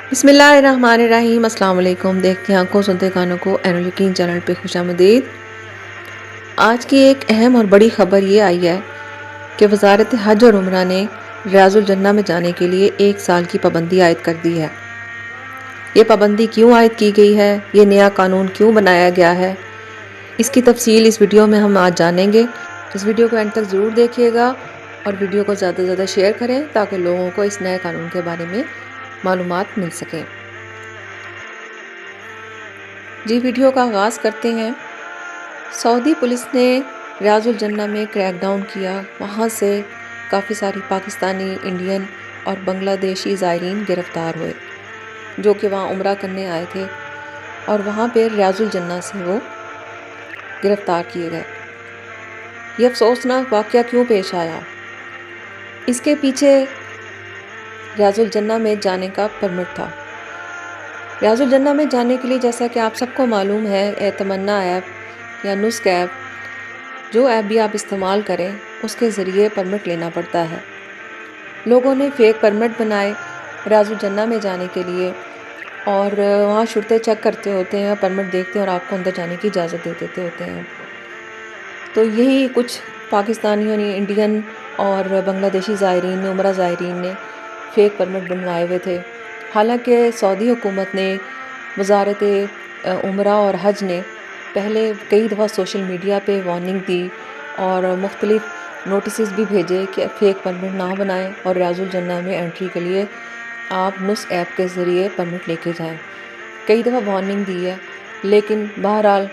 बिस्मिल्लाहिर्रहमानिर्रहीम। अस्सलाम वालेकुम। देखते हैं आंखों सुनते कानों को ऐनुल यकीन चैनल पे खुशामदीद। आज की एक अहम और बड़ी खबर ये आई है कि वजारत हज और उम्रा ने रियाजुल जन्ना में जाने के लिए 1 साल की पाबंदी आयद कर दी है। ये पाबंदी क्यों आयद की गई है, ये नया कानून क्यों बनाया गया है, इसकी तफसील इस वीडियो में हम आज जानेंगे। इस वीडियो को एंड तक ज़रूर देखिएगा और वीडियो को ज़्यादा से ज़्यादा शेयर करें ताकि लोगों को इस नए कानून के बारे में मालूमात मिल सकें। जी, वीडियो का आगाज़ करते हैं। सऊदी पुलिस ने रियाजुल जन्ना में क्रैकडाउन किया। वहाँ से काफ़ी सारी पाकिस्तानी, इंडियन और बांग्लादेशी ज़ायरीन गिरफ़्तार हुए जो कि वहाँ उम्रा करने आए थे और वहाँ पे रियाजुल जन्ना से वो गिरफ़्तार किए गए। ये अफसोसनाक वाक़या क्यों पेश आया? इसके पीछे रियाजुल जन्ना में जाने का परमिट था। रियाजुल जन्ना में जाने के लिए, जैसा कि आप सबको मालूम है, तमन्ना ऐप या नुस्क ऐप, जो ऐप भी आप इस्तेमाल करें, उसके ज़रिए परमिट लेना पड़ता है। लोगों ने फ़ेक परमिट बनाए रियाजुल जन्ना में जाने के लिए और वहाँ शुरते चेक करते होते हैं, परमिट देखते हैं और आपको अंदर जाने की इजाज़त दे देते होते हैं। तो यही कुछ पाकिस्तानियों ने, इंडियन और बांग्लादेशी ज़ायरीन ने, उम्रा ज़ायरीन ने फ़ेक परमिट बनवाए हुए थे। हालांकि सऊदी हुकूमत ने, वजारत उम्रा और हज ने पहले कई दफ़ा सोशल मीडिया पे वार्निंग दी और मुख्तलिफ नोटिस भी भेजे कि फ़ेक परमिट ना बनाएं और रियाजुल जन्ना में एंट्री के लिए आप नुस्क ऐप के ज़रिए परमिट लेके जाएं। कई दफ़ा वार्निंग दी है, लेकिन बहरहाल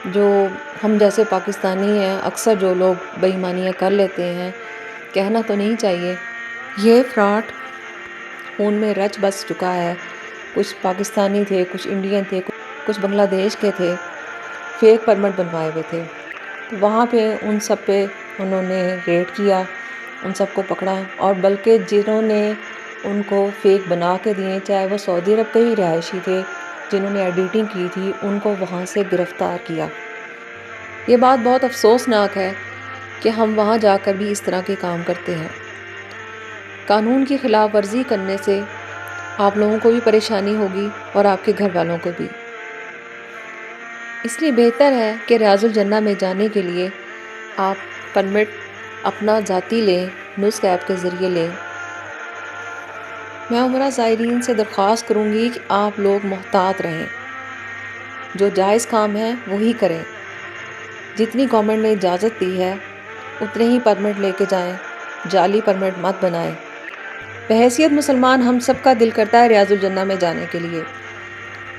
जो हम जैसे पाकिस्तानी हैं, अक्सर जो लोग बेईमानियाँ कर लेते हैं, कहना तो नहीं चाहिए, ये फ्रॉड खून में रच बस चुका है। कुछ पाकिस्तानी थे, कुछ इंडियन थे, कुछ बांग्लादेश के थे, फ़ेक परमिट बनवाए हुए थे। तो वहाँ पे उन सब पे उन्होंने रेड किया, उन सबको पकड़ा और बल्कि जिन्होंने उनको फ़ेक बना के दिए, चाहे वो सऊदी अरब के ही रिहायशी थे, जिन्होंने एडिटिंग की थी, उनको वहाँ से गिरफ़्तार किया। ये बात बहुत अफसोसनाक है कि हम वहाँ जाकर भी इस तरह के काम करते हैं। कानून की खिलाफ वर्जी करने से आप लोगों को भी परेशानी होगी और आपके घर वालों को भी। इसलिए बेहतर है कि रियाजुल जन्ना में जाने के लिए आप परमिट अपना ज़ाती लें, नुस्क ऐप के ज़रिए लें। मैं उम्रा ज़ायरीन से दरख्वास्त करूँगी कि आप लोग मोहतात रहें, जो जायज़ काम है वही करें। जितनी गवर्नमेंट ने इजाज़त दी है उतने ही परमिट लेके जाएं, जाली परमिट मत बनाएं। बहैसियत मुसलमान हम सब का दिल करता है रियाजुल जन्ना में जाने के लिए,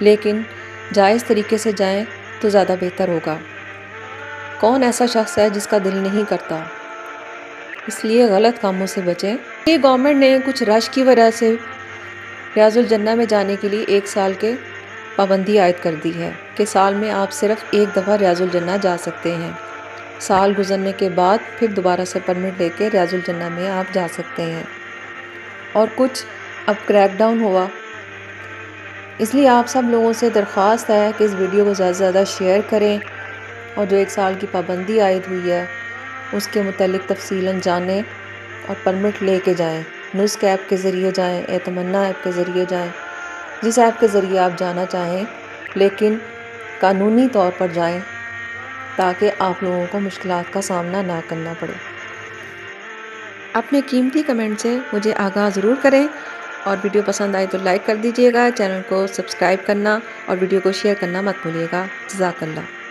लेकिन जायज़ तरीके से जाएं तो ज़्यादा बेहतर होगा। कौन ऐसा शख्स है जिसका दिल नहीं करता? इसलिए गलत कामों से बचें। ये गवर्नमेंट ने कुछ रश की वजह से रियाजुल जन्ना में जाने के लिए 1 साल के पाबंदी आयद कर दी है कि साल में आप सिर्फ 1 दफ़ा रियाजुल जन्ना जा सकते हैं। साल गुजरने के बाद फिर दोबारा से परमिट लेके रियाजुल जन्ना में आप जा सकते हैं। और कुछ अब क्रैकडाउन हुआ, इसलिए आप सब लोगों से दरख्वास्त है कि इस वीडियो को ज़्यादा से ज़्यादा शेयर करें और जो 1 साल की पाबंदी आयद हुई है उसके मुतालिक तफसीलन जानें और परमिट लेके जाएं। नुस्क ऐप के ज़रिए जाएं, तमन्ना ऐप के ज़रिए जाएं, जिस ऐप के ज़रिए आप जाना चाहें, लेकिन कानूनी तौर पर जाएं ताकि आप लोगों को मुश्किलात का सामना ना करना पड़े। अपने कीमती कमेंट से मुझे आगाह ज़रूर करें और वीडियो पसंद आए तो लाइक कर दीजिएगा। चैनल को सब्सक्राइब करना और वीडियो को शेयर करना मत भूलिएगा। जज़ाकल्लाह।